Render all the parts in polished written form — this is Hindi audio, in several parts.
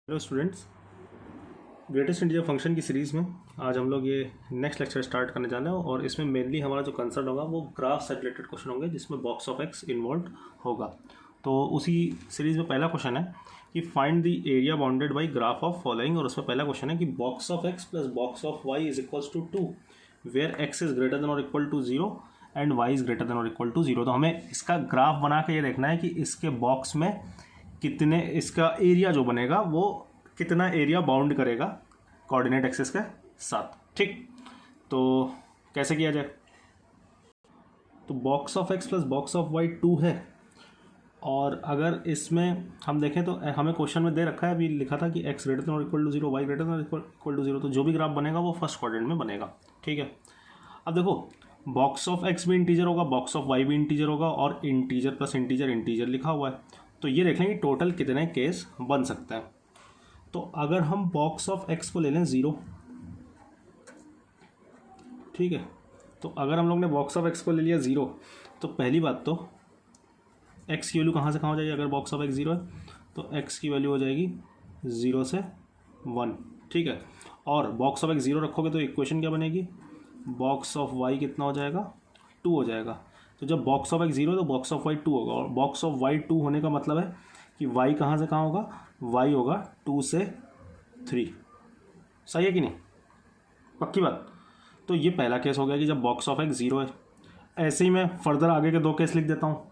Hello students, greatest integer function की सीरीज़ में आज हम लोग ये नेक्स्ट लेक्चर स्टार्ट करने जा रहे हैं और इसमें मेनली हमारा जो कंसर्न होगा वो ग्राफ से रिलेटेड क्वेश्चन होंगे जिसमें बॉक्स ऑफ एक्स इन्वॉल्व होगा। तो उसी सीरीज़ में पहला क्वेश्चन है कि find the area bounded by graph of following, और उसमें पहला क्वेश्चन है कि box of x plus box of y is equals to 2 where x is greater than और equal to 0 and y is greater than और इक्वल टू 0। तो हमें इसका ग्राफ बना के ये देखना है कि इसके बॉक्स में कितने, इसका एरिया जो बनेगा वो कितना एरिया बाउंड करेगा कोऑर्डिनेट एक्सिस के साथ। ठीक, तो कैसे किया जाए? तो box of x plus box of y 2 है, और अगर इसमें हम देखें तो हमें क्वेश्चन में दे रखा है, अभी लिखा था कि एक्स ग्रेटर देन और equal to 0, y greater than equal to 0, तो जो भी ग्राफ बनेगा वो फर्स्ट क्वाड्रेंट में बनेगा। ठीक है, अब देखो बॉक्स ऑफ एक्स भी इंटीजर होगा, बॉक्स ऑफ वाई भी इंटीजर होगा, और इंटीजर प्लस इंटीजर इंटीजर लिखा हुआ है। तो ये देख लें कि टोटल कितने केस बन सकते हैं। तो अगर हम बॉक्स ऑफ एक्स को ले लें 0, ठीक है, तो अगर हम लोग ने बॉक्स ऑफ एक्स को ले लिया 0, तो पहली बात तो एक्स की वैल्यू कहाँ से कहाँ हो जाएगी? अगर बॉक्स ऑफ एक्स 0 है तो एक्स की वैल्यू हो जाएगी 0 से 1। ठीक है, और बॉक्स ऑफ एक्स 0 रखोगे तो इक्वेशन क्या बनेगी? बॉक्स ऑफ वाई कितना हो जाएगा? 2 हो जाएगा। तो जब बॉक्स ऑफ एक्स 0 है तो बॉक्स ऑफ वाई 2 होगा, और बॉक्स ऑफ वाई 2 होने का मतलब है कि वाई कहाँ से कहाँ होगा? वाई होगा 2 से 3। सही है कि नहीं? पक्की बात। तो ये पहला केस हो गया कि जब बॉक्स ऑफ एक्स 0 है। ऐसे ही मैं फर्दर आगे के 2 केस लिख देता हूँ।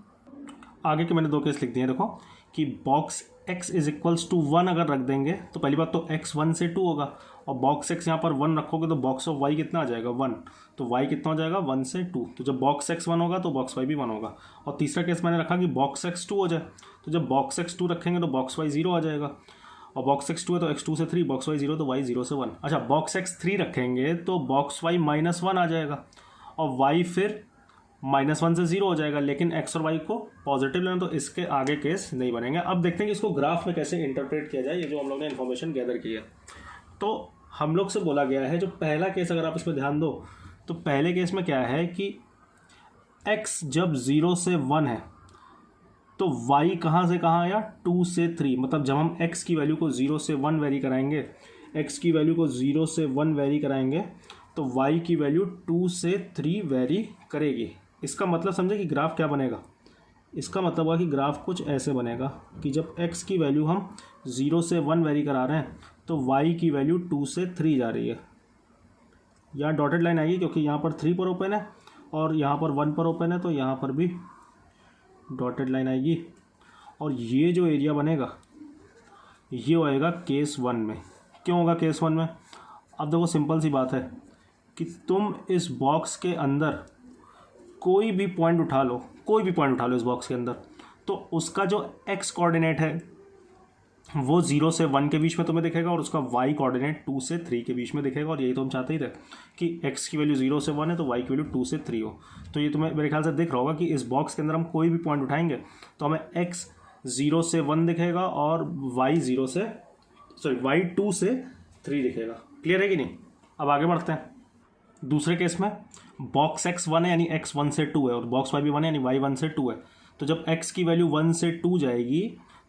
आगे के मैंने 2 केस लिख दिए, देखो कि box x is equals to 1 अगर रख देंगे तो पहली बात तो x 1 से 2 होगा, और बॉक्स x यहाँ पर 1 रखोगे तो बॉक्स ऑफ y कितना आ जाएगा? 1। तो y कितना हो जाएगा? 1 से 2। तो जब बॉक्स x 1 होगा तो बॉक्स y भी 1 होगा। और तीसरा केस मैंने रखा कि बॉक्स x 2 हो जाए, तो जब बॉक्स x 2 रखेंगे तो बॉक्स y 0 आ जाएगा, और बॉक्स x 2 है तो x 2 से 3, बॉक्स y 0 तो y 0 से 1। अच्छा, बॉक्स x 3 रखेंगे तो बॉक्स y -1 आ जाएगा, और y फिर -1 से 0 हो जाएगा, लेकिन x और y को पॉजिटिव लेना तो इसके आगे केस नहीं बनेंगे। अब देखते हैं कि इसको ग्राफ में कैसे इंटरप्रेट किया जाए, ये जो हम लोग ने इन्फॉर्मेशन गैदर की है। तो हम लोग से बोला गया है, जो पहला केस अगर आप इसमें ध्यान दो तो पहले केस में क्या है कि x जब 0 से 1 है तो y कहाँ से कहाँ आया? 2 से 3। मतलब जब हम x की वैल्यू को 0 से 1 वेरी कराएंगे, x की वैल्यू को 0 से 1 वेरी कराएंगे तो y की वैल्यू 2 से 3 वेरी करेगी। इसका मतलब समझे कि ग्राफ क्या बनेगा? इसका मतलब हुआ कि ग्राफ कुछ ऐसे बनेगा कि जब x की वैल्यू हम 0 से 1 वेरी करा रहे हैं तो y की वैल्यू 2 से 3 जा रही है। यहाँ डॉटेड लाइन आएगी क्योंकि यहाँ पर 3 पर ओपन है और यहाँ पर 1 पर ओपन है, तो यहाँ पर भी डॉटेड लाइन आएगी। और ये जो एरिया बनेगा ये होएगा केस 1 में। क्यों होगा केस 1 में? अब देखो सिंपल सी बात है कि तुम इस बॉक्स के अंदर कोई भी पॉइंट उठा लो, कोई भी पॉइंट उठा लो इस बॉक्स के अंदर, तो उसका जो x कोऑर्डिनेट है वो 0 से 1 के बीच में तुम्हें दिखेगा, और उसका y कोऑर्डिनेट 2 से 3 के बीच में दिखेगा। और यही तो हम चाहते ही थे कि x की वैल्यू 0 से 1 है तो y की वैल्यू 2 से 3 हो। तो ये तुम्हें मेरे ख्याल से दिख रहा होगा कि इस बॉक्स के अंदर हम कोई भी पॉइंट उठाएंगे तो हमें x 0 से 1 दिखेगा और y 2 से 3 दिखेगा। क्लियर है कि नहीं? अब आगे बढ़ते हैं। दूसरे केस में बॉक्स x 1 है यानी x 1 से 2 है, और बॉक्स y भी 1 है यानी y 1 से 2 है। तो जब x की वैल्यू 1 से 2 जाएगी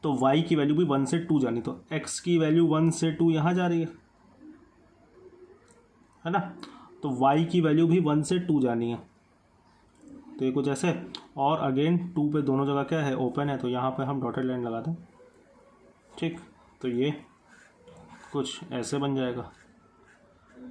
तो y की वैल्यू भी 1 से 2 जानी, तो x की वैल्यू 1 से 2 यहाँ जा रही है ना, तो y की वैल्यू भी 1 से 2 जानी है। तो ये कुछ ऐसे, और अगेन 2 पे दोनों जगह क्या है? ओपन है, तो यहाँ पे हम डॉटेड लाइन लगाते हैं। ठीक, तो ये कुछ ऐसे बन जाएगा।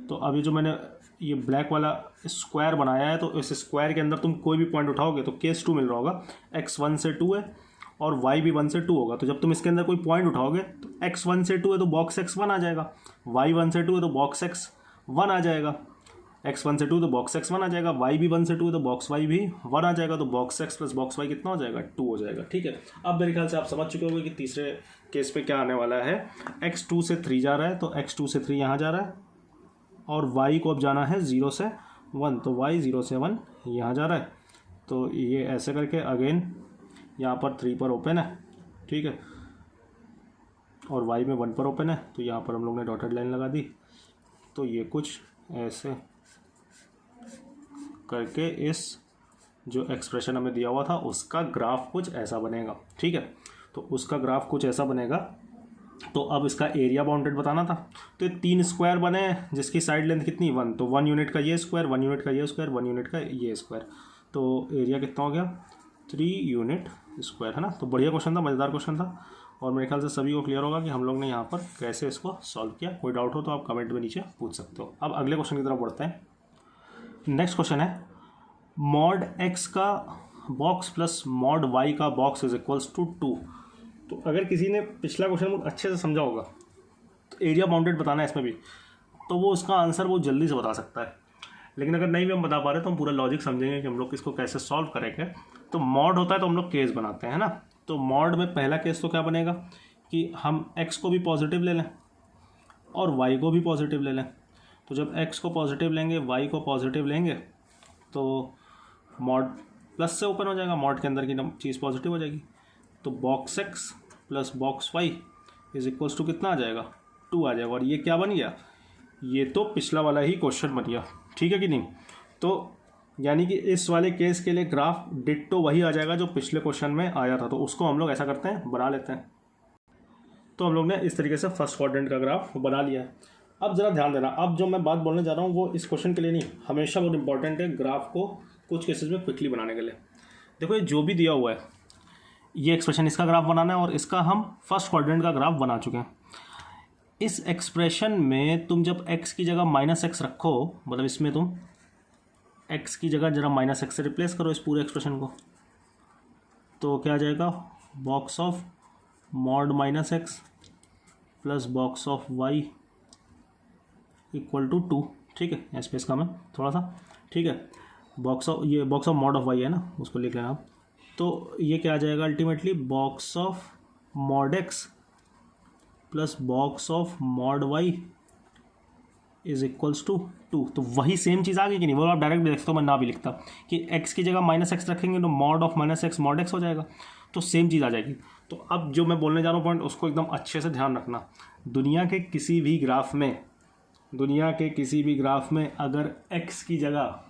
तो अभी जो मैंने ये ब्लैक वाला स्क्वायर बनाया है, तो इस स्क्वायर के अंदर तुम कोई भी पॉइंट उठाओगे तो केस 2 मिल रहा होगा। x 1 से 2 है और y भी 1 से 2 होगा, तो जब तुम इसके अंदर कोई पॉइंट उठाओगे तो x 1 से 2 है तो बॉक्स x 1 आ जाएगा, y 1 से 2 है तो बॉक्स x 1 आ जाएगा, x 1 से 2 तो बॉक्स x 1 आ जाएगा, y भी 1 से 2 है तो बॉक्स y भी 1 आ जाएगा, तो box x plus box y कितना हो जाएगा? 2 हो जाएगा। ठीक है, अब मेरे ख्याल से आप समझ चुके होंगे कि तीसरे केस पे क्या आने वाला है। x 2 से 3 जा रहा है तो x 2 से 3 यहाँ जा रहा है, और y को अब जाना है 0 से 1, तो y 0 से 1 यहाँ जा रहा है। तो ये ऐसे करके अगेन यहाँ पर 3 पर ओपन है, ठीक है, और y में 1 पर ओपन है, तो यहाँ पर हम लोग ने डॉटेड लाइन लगा दी। तो ये कुछ ऐसे करके इस जो एक्सप्रेशन हमें दिया हुआ था उसका ग्राफ कुछ ऐसा बनेगा। ठीक है, तो उसका ग्राफ कुछ ऐसा बनेगा तो अब इसका एरिया बाउंडेड बताना था। तो ये 3 स्क्वायर बने जिसकी साइड लेंथ कितनी 1, तो 1 यूनिट का ये स्क्वायर, 1 यूनिट का ये स्क्वायर, 1 यूनिट का ये स्क्वायर, तो एरिया कितना हो गया 3 यूनिट स्क्वायर, है ना। तो बढ़िया क्वेश्चन था, मज़ेदार क्वेश्चन था, और मेरे ख्याल से सभी को क्लियर होगा कि हम लोग ने यहाँ पर कैसे इसको सॉल्व किया। कोई डाउट हो तो आप कमेंट में नीचे पूछ सकते हो। अब अगले क्वेश्चन की तरफ बढ़ते हैं। नेक्स्ट क्वेश्चन है मॉड एक्स का बॉक्स प्लस मॉड वाई का बॉक्स इज इक्वल्स टू 2। तो अगर किसी ने पिछला क्वेश्चन बहुत अच्छे से समझा होगा तो एरिया बाउंडेड बताना है इसमें भी, तो वो उसका आंसर बहुत जल्दी से बता सकता है। लेकिन अगर नहीं भी हम बता पा रहे तो हम पूरा लॉजिक समझेंगे कि हम लोग इसको कैसे सॉल्व करेंगे। तो मॉड होता है तो हम लोग केस बनाते हैं ना। तो मॉड में पहला केस तो क्या बनेगा कि हम x को भी पॉजिटिव ले लें और y को भी पॉजिटिव ले लें। तो जब x को पॉजिटिव लेंगे y को पॉजिटिव लेंगे तो मॉड प्लस से ओपन हो जाएगा, मॉड के अंदर की चीज़ पॉजिटिव हो जाएगी। तो box x plus box y is equals to कितना आ जाएगा 2 आ जाएगा। और ये क्या बन गया, ये तो पिछला वाला ही क्वेश्चन बन गया, ठीक है कि नहीं। तो यानी कि इस वाले केस के लिए ग्राफ डिट्टो वही आ जाएगा जो पिछले क्वेश्चन में आया था। तो उसको हम लोग ऐसा करते हैं, बना लेते हैं। तो हम लोग ने इस तरीके से फर्स्ट क्वाड्रेंट का ग्राफ बना लिया है। अब ज़रा ध्यान देना, अब जो मैं बात बोलने जा रहा हूँ वो इस क्वेश्चन के लिए नहीं, हमेशा बहुत इंपॉर्टेंट है ग्राफ को कुछ केसेस में क्विकली बनाने के लिए। देखो ये जो भी दिया हुआ है, ये एक्सप्रेशन इसका ग्राफ बनाना है और इसका हम फर्स्ट क्वाड्रेंट का ग्राफ बना चुके हैं। इस एक्सप्रेशन में तुम जब x की जगह -x रखो, मतलब इसमें तुम x की जगह जरा -x से रिप्लेस करो इस पूरे एक्सप्रेशन को, तो क्या आ जाएगा box of mod -x plus box of y equal to 2। ठीक है, यहाँ स्पेस कम है थोड़ा सा, ठीक है। Box of mod of y है ना, उसको लिख लेना आप। तो ये क्या आ जाएगा ultimately box of mod x plus box of mod y is equals to 2। तो वही सेम चीज़ आ गई कि नहीं, वो आप डायरेक्ट देख सकते हो, मैं ना भी लिखता कि x की जगह -x रखेंगे तो mod of -x mod x हो जाएगा, तो सेम चीज़ आ जाएगी। तो अब जो मैं बोलने जा रहा हूँ पॉइंट, उसको एकदम अच्छे से ध्यान रखना। दुनिया के किसी भी ग्राफ में अगर x की जगह,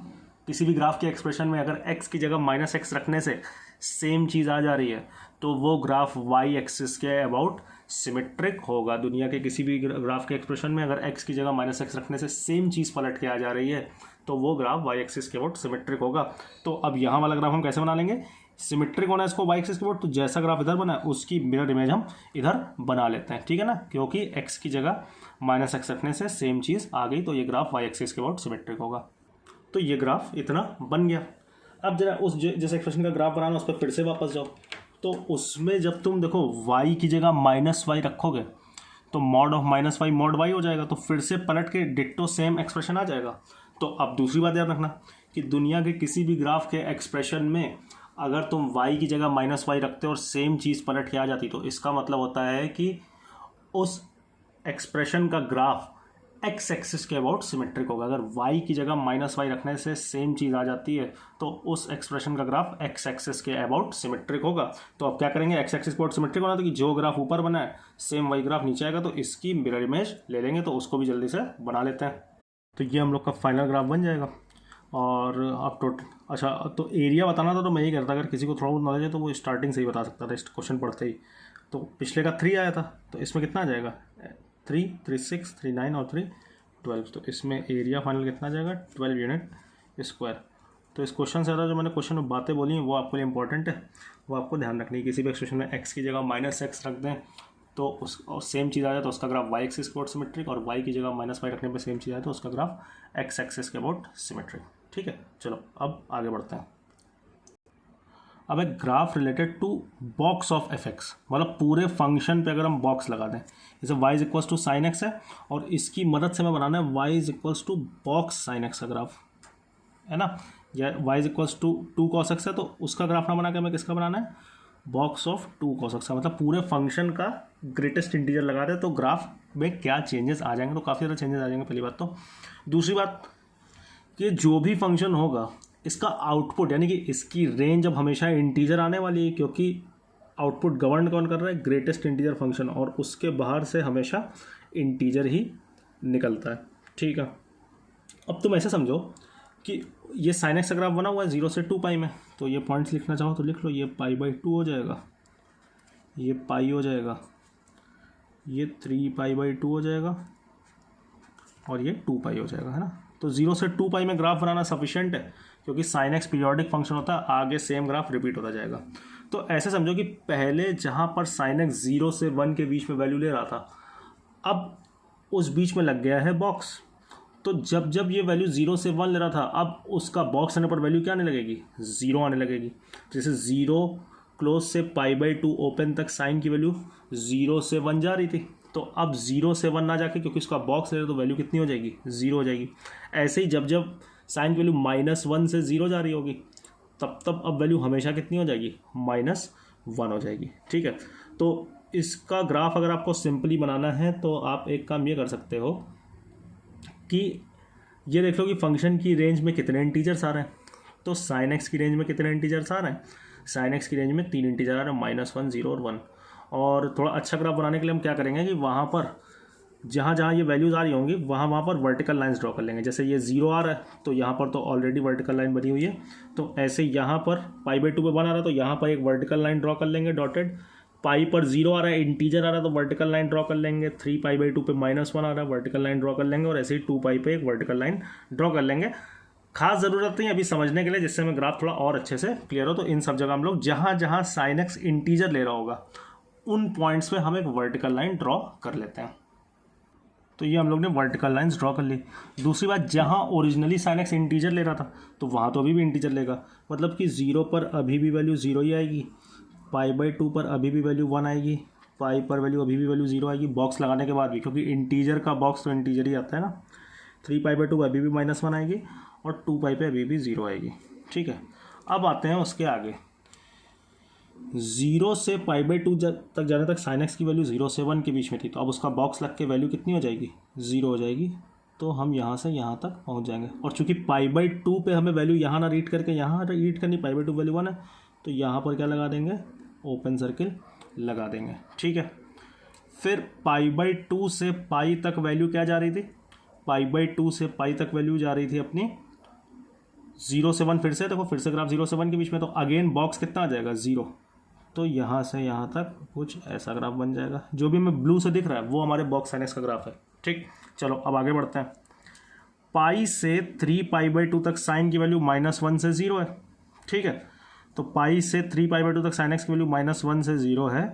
किसी भी ग्राफ के एक्सप्रेशन में अगर x की जगह -x रखने से सेम चीज़ आ जा रही है तो वो ग्राफ y एक्सिस के अबाउट सिमेट्रिक होगा। दुनिया के किसी भी ग्राफ के एक्सप्रेशन में अगर x की जगह -x रखने से सेम चीज़ पलट के आ जा रही है तो वो ग्राफ y एक्सिस के अबाउट सिमेट्रिक होगा। तो अब यहाँ वाला ग्राफ हम कैसे बना लेंगे, सिमेट्रिक होना है इसको y एक्सिस के अबाउट, तो जैसा ग्राफ इधर बना है उसकी मिरर इमेज हम इधर बना लेते हैं, ठीक है ना, क्योंकि x की जगह -x रखने से सेम चीज़ आ गई तो ये ग्राफ y एक्सिस के अबाउट सिमेट्रिक होगा। तो ये ग्राफ इतना बन गया। अब जरा उस जिस एक्सप्रेशन का ग्राफ बनाना उस पर फिर से वापस जाओ। तो उसमें जब तुम देखो y की जगह -y रखोगे तो mod of -y mod y हो जाएगा, तो फिर से पलट के डिट्टो सेम एक्सप्रेशन आ जाएगा। तो अब दूसरी बात याद रखना कि दुनिया के किसी भी ग्राफ के एक्सप्रेशन में अगर तुम y की जगह -y रखते हो और सेम चीज़ पलट के आ जाती तो इसका मतलब होता है कि उस एक्सप्रेशन का ग्राफ x एक्सिस के अबाउट सिमेट्रिक होगा। अगर y की जगह -y रखने से सेम चीज़ आ जाती है तो उस एक्सप्रेशन का ग्राफ x एक्सिस के अबाउट सिमेट्रिक होगा। तो अब क्या करेंगे, x एक्सिस के अबाउट सिमेट्रिक होना तो कि जो ग्राफ ऊपर बना है सेम वही ग्राफ नीचे आएगा, तो इसकी मिरर इमेज ले लेंगे, तो उसको भी जल्दी से बना लेते हैं। तो ये हम लोग का फाइनल ग्राफ बन जाएगा। और अब अच्छा, तो एरिया बताना था तो मैं ही करता, अगर किसी को थोड़ा बहुत नॉलेज है तो वो स्टार्टिंग से ही बता सकता था, इस क्वेश्चन पढ़ते ही। तो पिछले का 3 आया था, तो इसमें कितना आ जाएगा 3, 3, 6, 3, 9 और 3, 12। तो इसमें एरिया फाइनल कितना आ जाएगा 12 यूनिट स्क्वायर। तो इस क्वेश्चन से ज़्यादा जो मैंने क्वेश्चन में बातें बोली हैं वो आपके लिए इंपॉर्टेंट है, वो आपको ध्यान रखनी है। किसी भी एक्सप्रेशन में x की जगह -x रख दें तो उस और सेम चीज़ आ जाए तो उसका ग्राफ y एक्सिस के अबाउट सिमेट्रिक, और y की जगह -y रखने पर सेम चीज़ आए तो उसका ग्राफ x एक्सिस के अबाउट सिमेट्रिक। ठीक है, चलो अब आगे बढ़ते हैं। अब एक graph related to box of fx, मतलब पूरे फंक्शन पे अगर हम बॉक्स लगा दें, जैसे y is equals to sine x है और इसकी मदद से मैं बनाना है y is equals to box sine x का ग्राफ, है ना, या y is equals to 2 cos x है तो उसका ग्राफ ना बना के हमें किसका बनाना है, बॉक्स ऑफ 2 cos x का। मतलब पूरे फंक्शन का ग्रेटेस्ट इंटीजर लगा दे तो ग्राफ में क्या चेंजेस आ जाएंगे, तो काफ़ी ज़्यादा चेंजेस आ जाएंगे पहली बात तो। दूसरी बात कि जो भी फंक्शन होगा इसका आउटपुट, यानी कि इसकी रेंज अब हमेशा इंटीजर आने वाली है, क्योंकि आउटपुट गवर्न कौन कर रहा है, ग्रेटेस्ट इंटीजर फंक्शन, और उसके बाहर से हमेशा इंटीजर ही निकलता है। ठीक है, अब तुम ऐसे समझो कि ये साइन एक्स का ग्राफ बना हुआ है 0 से 2 पाई में, तो ये पॉइंट्स लिखना चाहो तो लिख लो, ये π/2 हो जाएगा, ये पाई हो जाएगा, ये 3π/2 हो जाएगा और ये 2π हो जाएगा, है ना। तो 0 से 2π में ग्राफ बनाना सफिशिएंट है, क्योंकि साइन एक्स पीरियोडिक फंक्शन होता है, आगे सेम ग्राफ रिपीट होता जाएगा। तो ऐसे समझो कि पहले जहाँ पर साइन एक्स 0 से 1 के बीच में वैल्यू ले रहा था, अब उस बीच में लग गया है बॉक्स। तो जब जब ये वैल्यू 0 से 1 ले रहा था, अब उसका बॉक्स आने पर वैल्यू क्या आने लगेगी, 0 आने लगेगी। जैसे 0 क्लोज से π/2 ओपन तक साइन की वैल्यू 0 से 1 जा रही थी, तो अब 0 से 1 ना जाके, क्योंकि उसका बॉक्स ले रहा तो वैल्यू कितनी हो जाएगी, 0 हो जाएगी। ऐसे ही जब जब साइन की वैल्यू -1 से 0 जा रही होगी, तब तब अब वैल्यू हमेशा कितनी हो जाएगी, -1 हो जाएगी। ठीक है, तो इसका ग्राफ अगर आपको सिंपली बनाना है तो आप एक काम ये कर सकते हो कि ये देख लो कि फंक्शन की रेंज में कितने इंटीजर्स आ रहे हैं। तो साइन एक्स की रेंज में कितने इंटीजर्स आ रहे हैं, साइन एक्स की रेंज में 3 इंटीजर आ रहे हैं, -1, 0 और 1। और थोड़ा अच्छा ग्राफ बनाने के लिए हम क्या करेंगे कि वहाँ पर जहाँ जहाँ ये वैल्यूज़ आ रही होंगी वहाँ पर वर्टिकल लाइंस ड्रॉ कर लेंगे। जैसे ये 0 आ रहा है तो यहाँ पर तो ऑलरेडी वर्टिकल लाइन बनी हुई है, तो ऐसे यहाँ पर π/2 पे 1 आ रहा है तो यहाँ पर एक वर्टिकल लाइन ड्रॉ कर लेंगे डॉटेड। पाई पर 0 आ रहा है, इंटीजर आ रहा है तो वर्टिकल लाइन ड्रॉ कर लेंगे। 3π/2 पे -1 आ रहा है, वर्टिकल लाइन ड्रॉ कर लेंगे। और ऐसे ही 2π पे एक वर्टिकल लाइन ड्रॉ कर लेंगे। खास ज़रूरत नहीं अभी समझने के लिए, जिससे हमें ग्राफ थोड़ा और अच्छे से क्लियर हो। तो इन सब जगह हम लोग जहाँ जहाँ साइन एक्स इंटीजर ले रहा होगा उन पॉइंट्स पे हम एक वर्टिकल लाइन ड्रॉ कर लेते हैं। तो ये हम लोग ने वर्टिकल लाइंस ड्रॉ कर ली। दूसरी बात, जहाँ ओरिजिनली साइन एक्स इंटीजर ले रहा था तो वहाँ तो अभी भी इंटीजर लेगा, मतलब कि 0 पर अभी भी वैल्यू 0 ही आएगी, π/2 पर अभी भी वैल्यू 1 आएगी, पाई पर वैल्यू अभी भी वैल्यू 0 आएगी बॉक्स लगाने के बाद भी, क्योंकि इंटीजर का बॉक्स तो इंटीजर ही आता है ना। 3π/2 अभी भी -1 आएगी और 2π पे अभी भी 0 आएगी। ठीक है, अब आते हैं उसके आगे। 0 से π/2 तक जाने तक साइन एक्स की वैल्यू 0 से 1 के बीच में थी, तो अब उसका बॉक्स लग के वैल्यू कितनी हो जाएगी, 0 हो जाएगी। तो हम यहाँ से यहाँ तक पहुँच जाएंगे। और चूंकि π/2 पे हमें वैल्यू यहाँ ना रीड करके यहाँ रीड करनी, π/2 वैल्यू 1 है, तो यहाँ पर क्या लगा देंगे, ओपन सर्किल लगा देंगे। ठीक है, फिर π/2 से पाई तक वैल्यू क्या जा रही थी, π/2 से पाई तक वैल्यू जा रही थी अपनी 0 से 1। फिर से देखो, फिर से ग्राफ 0 से 1 के बीच में, तो अगेन बॉक्स कितना आ जाएगा, 0। तो यहाँ से यहाँ तक कुछ ऐसा ग्राफ बन जाएगा। जो भी हमें ब्लू से दिख रहा है वो हमारे बॉक्स साइन एक्स का ग्राफ है। ठीक, चलो अब आगे बढ़ते हैं। पाई से 3π/2 तक साइन की वैल्यू -1 से 0 है। ठीक है, तो पाई से 3π/2 तक साइन एक्स की वैल्यू -1 से 0 है।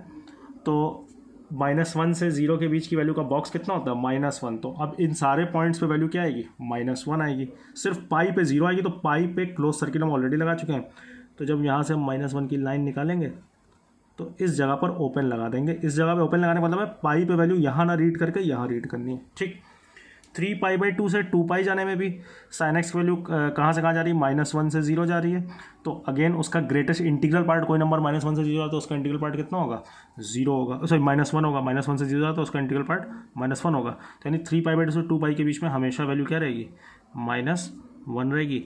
तो -1 से 0 के बीच की वैल्यू का बॉक्स कितना होता है, -1। तो अब इन सारे पॉइंट्स पे वैल्यू क्या आएगी, -1 आएगी। सिर्फ पाई पे 0 आएगी, तो पाई पे क्लोज सर्किल हम ऑलरेडी लगा चुके हैं। तो जब यहाँ से हम -1 की लाइन निकालेंगे तो इस जगह पर ओपन लगा देंगे। इस जगह पे ओपन लगाने का मतलब है पाई पे वैल्यू यहाँ ना रीड करके यहाँ रीड करनी है। ठीक, 3π/2 से 2π जाने में भी साइन एक्स की वैल्यू कहाँ से कहाँ जा रही है, -1 से 0 जा रही है। तो अगेन उसका ग्रेटेस्ट इंटीग्रल पार्ट, कोई नंबर -1 से 0 आता तो उसका इंटीग्रल पार्ट कितना होगा, 0 होगा, सॉरी -1 होगा। -1 से 0 आता तो उसका इंटीग्रल पार्ट -1 होगा। तो यानी 3π/2 से 2π के बीच में हमेशा वैल्यू क्या रहेगी, -1 रहेगी।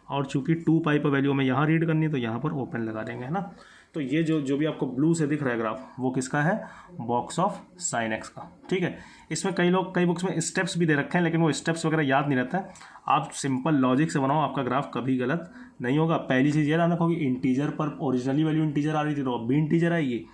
और चूंकि 2π पर वैल्यू हमें यहाँ रीड करनी है तो यहाँ पर ओपन लगा देंगे, है ना। तो ये जो भी आपको ब्लू से दिख रहा है ग्राफ, वो किसका है, बॉक्स ऑफ साइन एक्स का। ठीक है, इसमें कई बुक्स में स्टेप्स भी दे रखे हैं, लेकिन वो स्टेप्स वगैरह याद नहीं रहता है। आप सिंपल लॉजिक से बनाओ, आपका ग्राफ कभी गलत नहीं होगा। पहली चीज़ ये ध्यान रखो कि इंटीजर पर ओरिजिनली वैल्यू इंटीजर आ रही थी तो अब भी इंटीजर आएगी।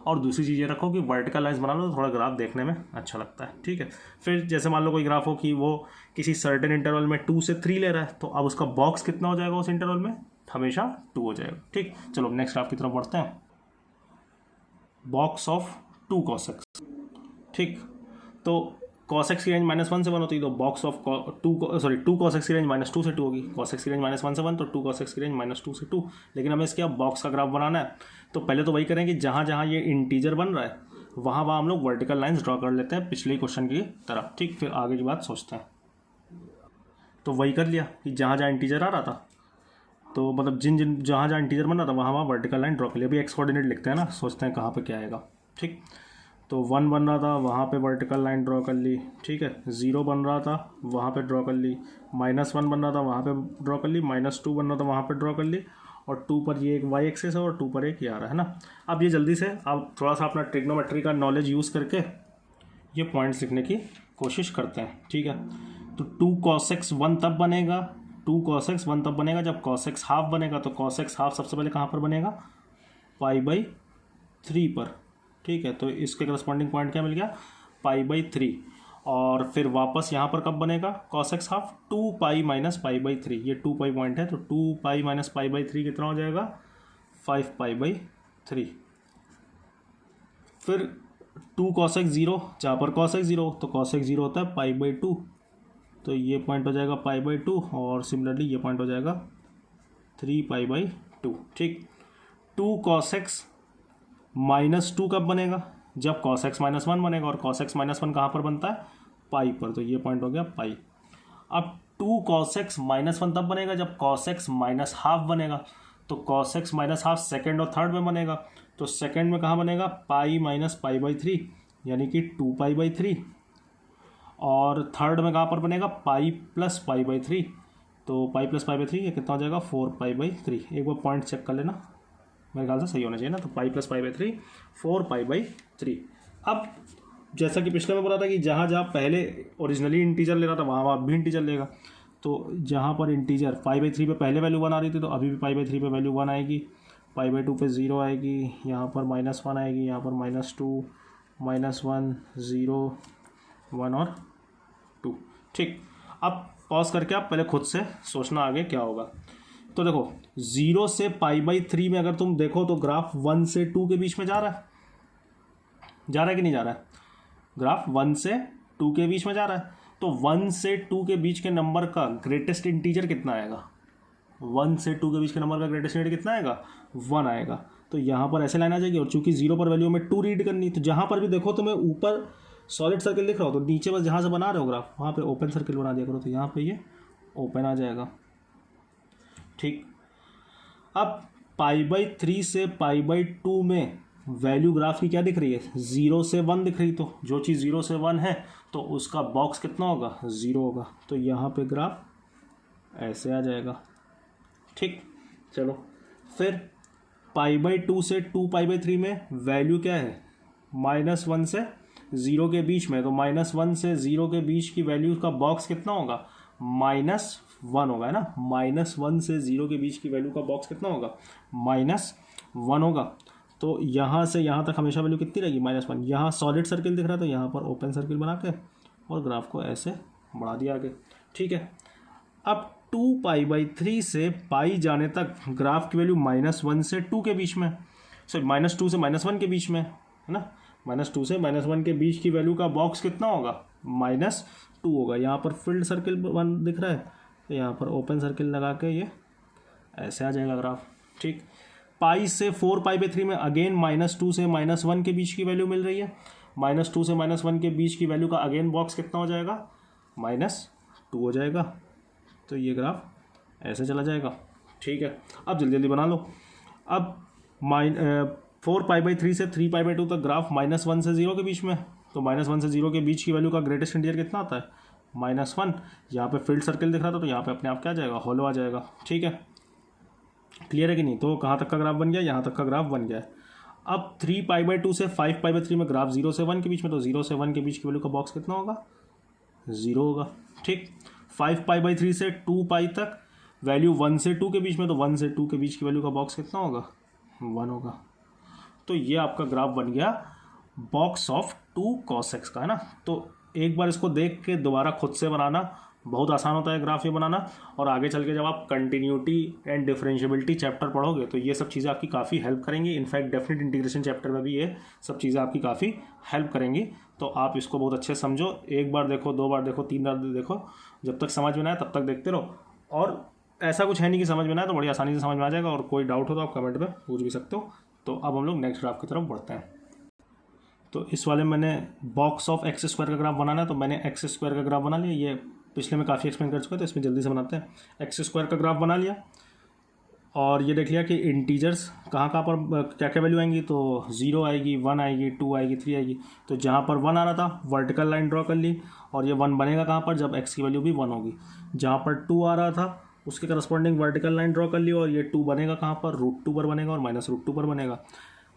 और दूसरी चीज़ ये रखो कि वर्टिकल लाइन्स बना लो तो थोड़ा ग्राफ देखने में अच्छा लगता है। ठीक है, फिर जैसे मान लो कोई ग्राफ हो कि वो किसी सर्टेन इंटरवल में 2 से 3 ले रहा है, तो अब उसका बॉक्स कितना हो जाएगा उस इंटरवल में, हमेशा 2 हो जाएगा। ठीक, चलो नेक्स्ट ग्राफ की तरफ बढ़ते हैं। Box of 2 cos x। ठीक, तो cos x की रेंज -1 से 1 होती है, तो बॉक्स ऑफ 2 cos x की रेंज -2 से 2 होगी। cos x की रेंज -1 से 1, तो 2 cos x की रेंज -2 से 2। लेकिन हमें इसके बॉक्स का ग्राफ बनाना है, तो पहले तो वही करेंगे, जहाँ जहाँ ये इंटीजर बन रहा है वहाँ हम लोग वर्टिकल लाइंस ड्रॉ कर लेते हैं पिछले क्वेश्चन की तरह। ठीक, फिर आगे की बात सोचते हैं। तो वही कर लिया कि जहाँ जहाँ इंटीजर आ रहा था, तो मतलब जहाँ जहाँ इंटीजर बन रहा था वहाँ वर्टिकल लाइन ड्रॉ कर लिया। अभी एक्स कोऑर्डिनेट लिखते हैं ना, सोचते हैं कहाँ पे क्या आएगा। ठीक, तो 1 बन रहा था, वहाँ पे वर्टिकल लाइन ड्रॉ कर ली। ठीक है, 0 बन रहा था, वहाँ पे ड्रॉ कर ली। -1 बन रहा था, वहाँ पे ड्रॉ कर ली। -2 बन रहा था, वहाँ पे ड्रॉ कर ली। और 2 पर ये एक वाई एक्सेस है और 2 पर एक ये आ रहा है ना। अब ये जल्दी से आप थोड़ा सा अपना ट्रिग्नोमेट्री का नॉलेज यूज़ करके ये पॉइंट्स लिखने की कोशिश करते हैं। ठीक है, तो 2 cos x 1 तब बनेगा, 2 cos x 1 तब बनेगा जब cos x हाफ बनेगा। तो cos x हाफ सबसे पहले कहाँ पर बनेगा, π/3 पर। ठीक है, तो इसके करस्पॉन्डिंग पॉइंट क्या मिल गया, पाई/3 और फिर वापस यहाँ पर कब बनेगा cos x half 2 pi minus pi, ये 2 पाई पॉइंट है तो 2 पाई माइनस पाई/3 कितना हो जाएगा 5 पाई/3। फिर 2 कॉस एक्स 0, जहाँ पर कॉस एक्स 0 तो कॉस एक्स 0 होता है पाई/2, तो ये पॉइंट हो जाएगा पाई/2 और सिमिलरली ये पॉइंट हो जाएगा 3 पाई/2। ठीक, 2 कॉस एक्स -2 कब बनेगा जब कॉस एक्स -1 बनेगा, और कॉस एक्स -1 कहाँ पर बनता है पाई पर, तो ये पॉइंट हो गया पाई। अब 2 कॉस एक्स -1 तब बनेगा जब कॉस एक्स -हाफ बनेगा, तो कॉस एक्स -हाफ सेकेंड और थर्ड में बनेगा, तो सेकेंड में कहाँ बनेगा पाई माइनस पाई/3 यानी कि 2 पाई/3, और थर्ड में कहाँ पर बनेगा पाई प्लस पाई/3, तो पाई प्लस पाई/3 ये कितना हो जाएगा 4 पाई/3। एक बार पॉइंट चेक कर लेना, मेरे ख्याल से सही होना चाहिए ना, तो पाई प्लस पाई/3 4 पाई/3। अब जैसा कि पिछले में बोला था कि जहाँ जहाँ पहले ओरिजिनली इंटीजर ले रहा था वहाँ वहाँ भी इंटीजर लेगा, तो जहाँ पर इंटीजर पाई/3 पे पहले वैल्यू 1 आ रही थी तो अभी भी पाई/3 पे वैल्यू 1 आएगी, पाई/2 पे 0 आएगी, यहाँ पर -1 आएगी, यहाँ पर -2 -1 0 1 और 2। ठीक, अब पॉज करके आप पहले खुद से सोचना आगे क्या होगा। तो देखो 0 से पाई/3 में अगर तुम देखो तो ग्राफ 1 से 2 के बीच में जा रहा है कि नहीं जा रहा है, ग्राफ 1 से 2 के बीच में जा रहा है, तो 1 से 2 के बीच के नंबर का ग्रेटेस्ट इंटीजर कितना आएगा, 1 से 2 के बीच के नंबर का ग्रेटेस्ट इंटीजर कितना आएगा 1 आएगा, तो यहाँ पर ऐसे लाइन आ जाएगी, और चूंकि 0 पर वैल्यू में 2 रीड करनी, तो जहाँ पर भी देखो तुम्हें ऊपर सॉलिड सर्किल दिख रहा हो तो नीचे बस जहाँ से बना रहे हो ग्राफ वहाँ पे ओपन सर्किल बना दिया करो, तो यहाँ पे ये ओपन आ जाएगा। ठीक, अब पाई/3 से पाई/2 में वैल्यू ग्राफ की क्या दिख रही है 0 से 1 दिख रही, तो जो चीज़ 0 से 1 है तो उसका बॉक्स कितना होगा 0 होगा, तो यहाँ पे ग्राफ ऐसे आ जाएगा। ठीक, चलो फिर पाई/2 से 2 पाई/3 में वैल्यू क्या है -1 से 0 के बीच में, तो -1 से 0 के बीच की वैल्यू का बॉक्स कितना होगा -1 होगा, है ना, -1 से 0 के बीच की वैल्यू का बॉक्स कितना होगा -1 होगा, तो यहाँ से यहाँ तक हमेशा वैल्यू कितनी रहेगी -1। यहाँ सॉलिड सर्किल दिख रहा है तो यहाँ पर ओपन सर्किल बना के और ग्राफ को ऐसे बढ़ा दिया आगे। ठीक है, अब 2 पाई/3 से पाई जाने तक ग्राफ की वैल्यू -1 से 2 के बीच में, सॉरी -2 से -1 के बीच में, है ना, -2 से -1 के बीच की वैल्यू का बॉक्स कितना होगा -2 होगा। यहाँ पर फील्ड सर्किल बन दिख रहा है तो यहाँ पर ओपन सर्किल लगा के ये ऐसे आ जाएगा ग्राफ। ठीक, पाई से 4 पाई/3 में अगेन -2 से -1 के बीच की वैल्यू मिल रही है, -2 से -1 के बीच की वैल्यू का अगेन बॉक्स कितना हो जाएगा -2 हो जाएगा, तो ये ग्राफ ऐसे चला जाएगा। ठीक है, अब जल्दी जल्दी बना लो। अब 4 पाई/3 से 3 पाई/2 तक ग्राफ -1 से 0 के बीच में, तो -1 से 0 के बीच की वैल्यू का ग्रेटेस्ट इंटीजर कितना आता है -1। यहाँ पे फील्ड सर्किल दिख रहा था तो यहाँ पे अपने आप क्या आ जाएगा होलो आ जाएगा। ठीक है, क्लियर है कि नहीं, तो कहाँ तक का ग्राफ बन गया, यहाँ तक का ग्राफ बन गया है। अब 3 पाई/2 से 5 पाई/3 में ग्राफ 0 से 1 के बीच में, तो 0 से 1 के बीच की वैल्यू का बॉक्स कितना होगा 0 होगा। ठीक, 5 पाई/3 से 2 पाई तक वैल्यू 1 से 2 के बीच में, तो 1 से 2 के बीच की वैल्यू का बॉक्स कितना होगा 1 होगा। तो ये आपका ग्राफ बन गया बॉक्स ऑफ 2 cos x का, है ना। तो एक बार इसको देख के दोबारा खुद से बनाना बहुत आसान होता है ग्राफ ये बनाना, और आगे चल के जब आप कंटिन्यूटी एंड डिफरेंशियबिलिटी चैप्टर पढ़ोगे तो ये सब चीज़ें आपकी काफ़ी हेल्प करेंगी। इनफैक्ट डेफिनेट इंटीग्रेशन चैप्टर में भी ये सब चीज़ें आपकी काफ़ी हेल्प करेंगी। तो आप इसको बहुत अच्छे से समझो, एक बार देखो, 2 बार देखो, 3 बार देखो, जब तक समझ में ना आए तब तक देखते रहो। और ऐसा कुछ है नहीं कि समझ में ना आए तो बड़ी आसानी से समझ में आ जाएगा, और कोई डाउट हो तो आप कमेंट में पूछ भी सकते हो। तो अब हम लोग नेक्स्ट ग्राफ की तरफ बढ़ते हैं। तो इस वाले मैंने बॉक्स ऑफ x² का ग्राफ बनाना है, तो मैंने x² का ग्राफ बना लिया। ये पिछले में काफ़ी एक्सप्लेन कर चुका है तो इसमें जल्दी से बनाते हैं। x² का ग्राफ बना लिया और ये देख लिया कि इंटीजर्स कहाँ कहाँ पर क्या क्या वैल्यू आएंगी, तो 0 आएगी, 1 आएगी, 2 आएगी, 3 आएगी। तो जहाँ पर 1 आ रहा था वर्टिकल लाइन ड्रॉ कर ली, और ये 1 बनेगा कहाँ पर जब x की वैल्यू भी 1 होगी। जहाँ पर 2 आ रहा था उसके करस्पॉन्डिंग वर्टिकल लाइन ड्रॉ कर ली, और ये 2 बनेगा कहाँ पर √2 पर बनेगा और -√2 पर बनेगा।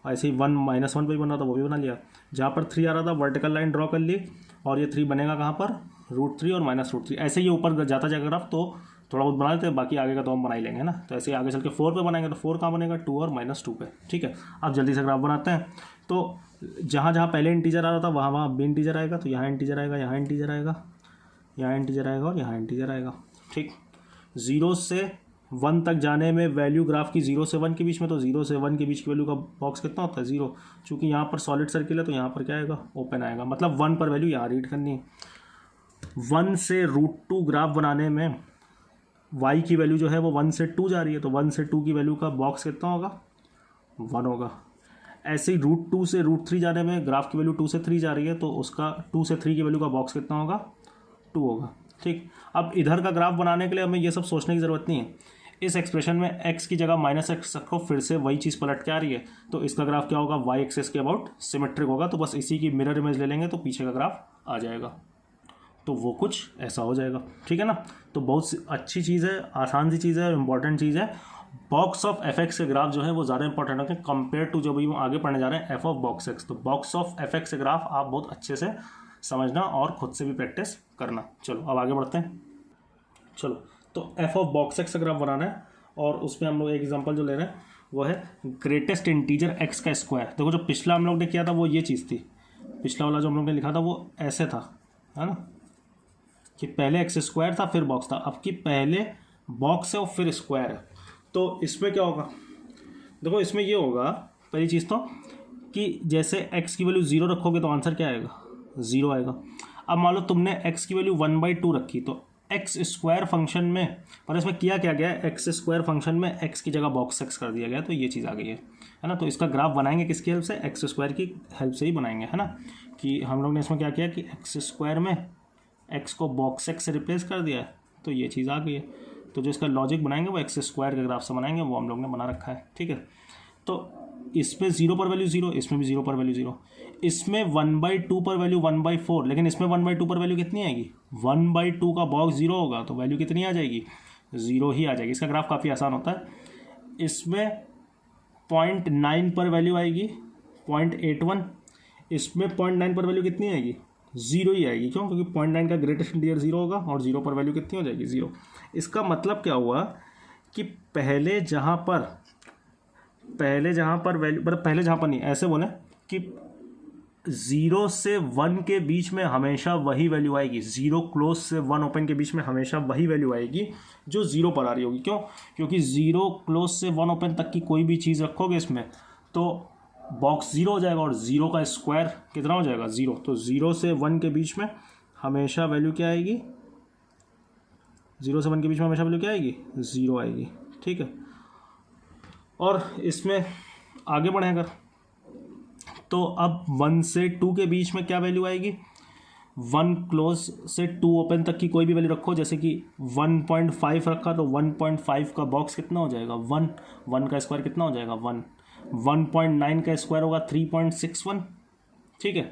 ऐसे ही 1 -1 पर भी बना था वो भी बना लिया। जहाँ पर 3 आ रहा था वर्टिकल लाइन ड्रॉ कर ली, और ये 3 बनेगा कहाँ पर √3 और -√3। ऐसे ही ऊपर जाता जाएगा ग्राफ, तो थोड़ा बहुत बना लेते हैं, बाकी आगे का तो हम बना ही लेंगे ना। तो ऐसे ही आगे चल के 4 पे बनाएंगे, तो 4 कहाँ बनेगा 2 और -2 पे। ठीक है, अब जल्दी से ग्राफ बनाते हैं। तो जहाँ जहाँ पहले इंटीजर आ रहा था वहाँ वहाँ भी इंटीजर आएगा, तो यहाँ इंटीजर आएगा, यहाँ इंटीजर आएगा, यहाँ इंटीजर आएगा और यहाँ इंटीजर आएगा। ठीक, 0 से 1 तक जाने में वैल्यू ग्राफ की 0 से 1 के बीच में, तो 0 से 1 के बीच की वैल्यू का बॉक्स कितना होता है 0। चूँकि यहाँ पर सॉलिड सर्किल है तो यहाँ पर क्या आएगा ओपन आएगा, मतलब 1 पर वैल्यू यहाँ रीड करनी है। 1 से √2 ग्राफ बनाने में y की वैल्यू जो है वो 1 से 2 जा रही है, तो 1 से 2 की वैल्यू का बॉक्स कितना होगा 1 होगा। ऐसे ही √2 से √3 जाने में ग्राफ की वैल्यू 2 से 3 जा रही है, तो उसका 2 से 3 की वैल्यू का बॉक्स कितना होगा 2 होगा। ठीक, अब इधर का ग्राफ बनाने के लिए हमें ये सब सोचने की ज़रूरत नहीं है। इस एक्सप्रेशन में x की जगह -x रखो, फिर से वही चीज़ पलट के आ रही है, तो इसका ग्राफ क्या होगा y एक्सिस के अबाउट सिमेट्रिक होगा। तो बस इसी की मिरर इमेज ले लेंगे तो पीछे का ग्राफ आ जाएगा, तो वो कुछ ऐसा हो जाएगा। ठीक है ना, तो बहुत अच्छी चीज़ है, आसान सी चीज़ है, इंपॉर्टेंट चीज़ है। बॉक्स ऑफ एफ एक्स के ग्राफ जो है वो ज़्यादा इंपॉर्टेंट होते हैं कंपेयर टू जो भी हम आगे पढ़ने जा रहे हैं एफ ऑफ बॉक्स एक्स। तो बॉक्स ऑफ एफ एक्स के ग्राफ आप बहुत अच्छे से समझना और खुद से भी प्रैक्टिस करना। चलो अब आगे बढ़ते हैं। चलो, तो एफ ऑफ बॉक्स एक्स का ग्राफ बनाना है और उसमें हम लोग एक एग्जांपल जो ले रहे हैं वो है ग्रेटेस्ट इंटीजर एक्स का स्क्वायर। देखो जो पिछला हम लोग ने किया था वो ये चीज़ थी, पिछला वाला जो हम लोग ने लिखा था वो ऐसे था, है ना, कि पहले एक्स स्क्वायर था फिर बॉक्स था। अब कि पहले बॉक्स है और फिर स्क्वायर है, तो इसमें क्या होगा, देखो इसमें ये होगा पहली चीज़ तो कि जैसे x की वैल्यू 0 रखोगे तो आंसर क्या आएगा 0 आएगा। अब मान लो तुमने x की वैल्यू 1/2 रखी, तो एक्स स्क्वायर फंक्शन में, पर इसमें किया क्या गया है, एक्स स्क्वायर फंक्शन में x की जगह बॉक्स x कर दिया गया, तो ये चीज़ आ गई है ना। तो इसका ग्राफ बनाएंगे किसकी हेल्प से, एक्स स्क्वायर की हेल्प से ही बनाएंगे, है ना। कि हम लोग ने इसमें क्या किया कि एक्स स्क्वायर में x को बॉक्स x से रिप्लेस कर दिया है, तो ये चीज़ आ गई है। तो जो इसका लॉजिक बनाएंगे वो एक्स स्क्वायर के ग्राफ से बनाएंगे, वो हम लोग ने बना रखा है। ठीक है, तो इसमें 0 पर वैल्यू 0, इसमें भी 0 पर वैल्यू 0, इसमें 1/2 पर वैल्यू 1/4, लेकिन इसमें 1/2 पर वैल्यू कितनी आएगी 1/2 का बॉक्स 0 होगा, तो वैल्यू कितनी आ जाएगी 0 ही आ जाएगी। इसका ग्राफ काफ़ी आसान होता है। इसमें 0.9 पर वैल्यू आएगी 0.81, इसमें 0.9 पर वैल्यू कितनी आएगी 0 ही आएगी। क्यों, क्योंकि 0.9 का ग्रेटेस्ट इंटीजर 0 होगा और 0 पर वैल्यू कितनी हो जाएगी 0। इसका मतलब क्या हुआ कि पहले जहाँ पर वैल्यू, मतलब पहले जहाँ पर नहीं, ऐसे बोले कि 0 से 1 के बीच में हमेशा वही वैल्यू आएगी, 0 क्लोज से 1 ओपन के बीच में हमेशा वही वैल्यू आएगी जो 0 पर आ रही होगी। क्यों, क्योंकि 0 क्लोज से 1 ओपन तक की कोई भी चीज़ रखोगे इसमें तो बॉक्स 0 हो जाएगा और 0 का स्क्वायर कितना हो जाएगा 0। तो 0 से 1 के बीच में हमेशा वैल्यू क्या आएगी, 0 से 1 के बीच में हमेशा वैल्यू क्या आएगी 0 आएगी। ठीक है, और इसमें आगे बढ़ें अगर, तो अब 1 से 2 के बीच में क्या वैल्यू आएगी, 1 क्लोज से 2 ओपन तक की कोई भी वैल्यू रखो, जैसे कि 1.5 रखा तो 1.5 का बॉक्स कितना हो जाएगा 1 का स्क्वायर कितना हो जाएगा 1, 1.9 का स्क्वायर होगा 3.61। ठीक है,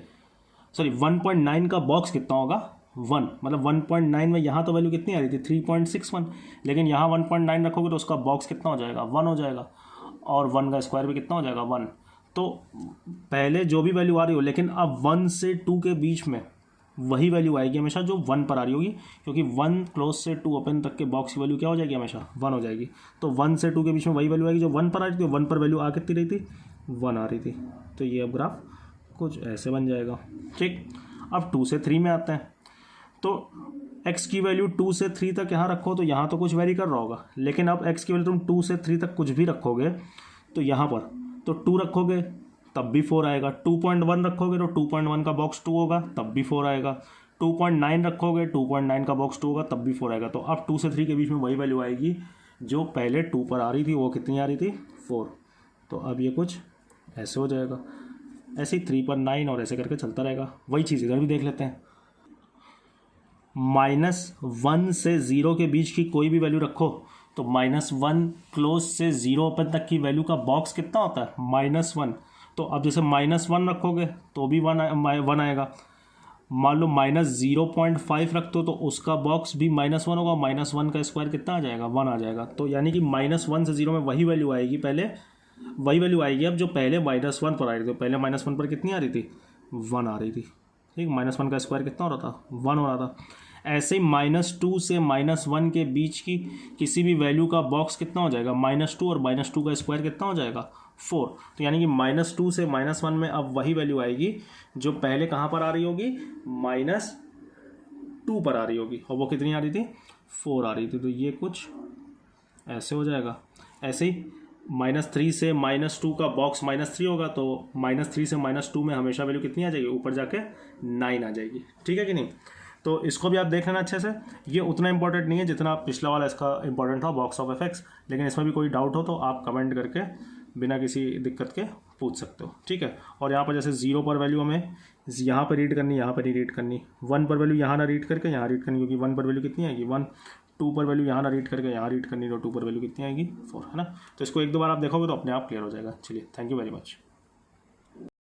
सॉरी 1.9 का बॉक्स कितना होगा 1, मतलब 1.9 में यहाँ तो वैल्यू कितनी आ रही थी 3.61, लेकिन यहाँ 1.9 रखोगे तो उसका बॉक्स कितना हो जाएगा 1 हो जाएगा, और 1 का स्क्वायर भी कितना हो जाएगा 1। तो पहले जो भी वैल्यू आ रही हो, लेकिन अब 1 से 2 के बीच में वही वैल्यू आएगी हमेशा जो 1 पर आ रही होगी, क्योंकि 1 क्लोज से 2 ओपन तक के बॉक्स की वैल्यू क्या हो जाएगी हमेशा 1 हो जाएगी। तो 1 से 2 के बीच में वही वैल्यू आएगी जो 1 पर आ रही थी, 1 पर वैल्यू आ कितनी रही थी 1 आ रही थी। तो ये अब ग्राफ कुछ ऐसे बन जाएगा। ठीक, अब 2 से 3 में आते हैं, तो x की वैल्यू 2 से 3 तक यहाँ रखो तो यहाँ तो कुछ वेरी कर रहा होगा, लेकिन अब x की वैल्यू तुम 2 से 3 तक कुछ भी रखोगे तो यहाँ पर तो 2 रखोगे तब भी 4 आएगा, 2.1 रखोगे तो 2.1 का बॉक्स 2 होगा तब भी 4 आएगा, 2.9 रखोगे 2.9 का बॉक्स 2 होगा तब भी 4 आएगा। तो अब 2 से 3 के बीच में वही वैल्यू आएगी जो पहले 2 पर आ रही थी, वो कितनी आ रही थी 4। तो अब ये कुछ ऐसे हो जाएगा, ऐसे ही 3 पर 9 और ऐसे करके चलता रहेगा। वही चीज़ इधर भी देख लेते हैं, -1 से 0 के बीच की कोई भी वैल्यू रखो तो -1 क्लोज से 0 ओपन तक की वैल्यू का बॉक्स कितना होता है -1। तो अब जैसे -1 रखोगे तो भी 1 आएगा, मान लो -0.5 रख दो तो उसका बॉक्स भी -1 होगा, -1 का स्क्वायर कितना आ जाएगा 1 आ जाएगा। तो यानी कि -1 से 0 में वही वैल्यू आएगी, पहले वही वैल्यू आएगी अब जो पहले -1 पर आ रही थी। पहले -1 पर कितनी आ रही थी 1 आ रही थी। ठीक, -1 का स्क्वायर कितना हो रहा था 1 हो रहा था। ऐसे ही -2 से -1 के बीच की किसी भी वैल्यू का बॉक्स कितना हो जाएगा -2, और -2 का स्क्वायर कितना हो जाएगा 4। तो यानी कि -2 से -1 में अब वही वैल्यू आएगी जो पहले कहाँ पर आ रही होगी, -2 पर आ रही होगी, और वो कितनी आ रही थी, 4 आ रही थी। तो ये कुछ ऐसे हो जाएगा। ऐसे ही -3 से -2 का बॉक्स -3 होगा, तो -3 से -2 में हमेशा वैल्यू कितनी आ जाएगी, ऊपर जाके 9 आ जाएगी। ठीक है कि नहीं। तो इसको भी आप देख लेना अच्छे से। ये उतना इंपॉर्टेंट नहीं है जितना पिछला वाला इसका इंपॉर्टेंट था, बॉक्स ऑफ एफेक्ट्स। लेकिन इसमें भी कोई डाउट हो तो आप कमेंट करके बिना किसी दिक्कत के पूछ सकते हो। ठीक है। और यहाँ पर जैसे 0 पर वैल्यू हमें यहाँ पर रीड करनी, यहाँ पर नहीं रीड करनी। 1 पर वैल्यू यहाँ ना रीड करके यहाँ रीड करनी, क्योंकि 1 पर वैल्यू कितनी आएगी 1। 2 पर वैल्यू यहाँ ना रीड करके यहाँ रीड करनी, तो 2 पर वैल्यू कितनी आएगी 4, है ना। तो इसको एक दो बार आप देखोगे तो अपने आप क्लियर हो जाएगा। चलिए, थैंक यू वेरी मच।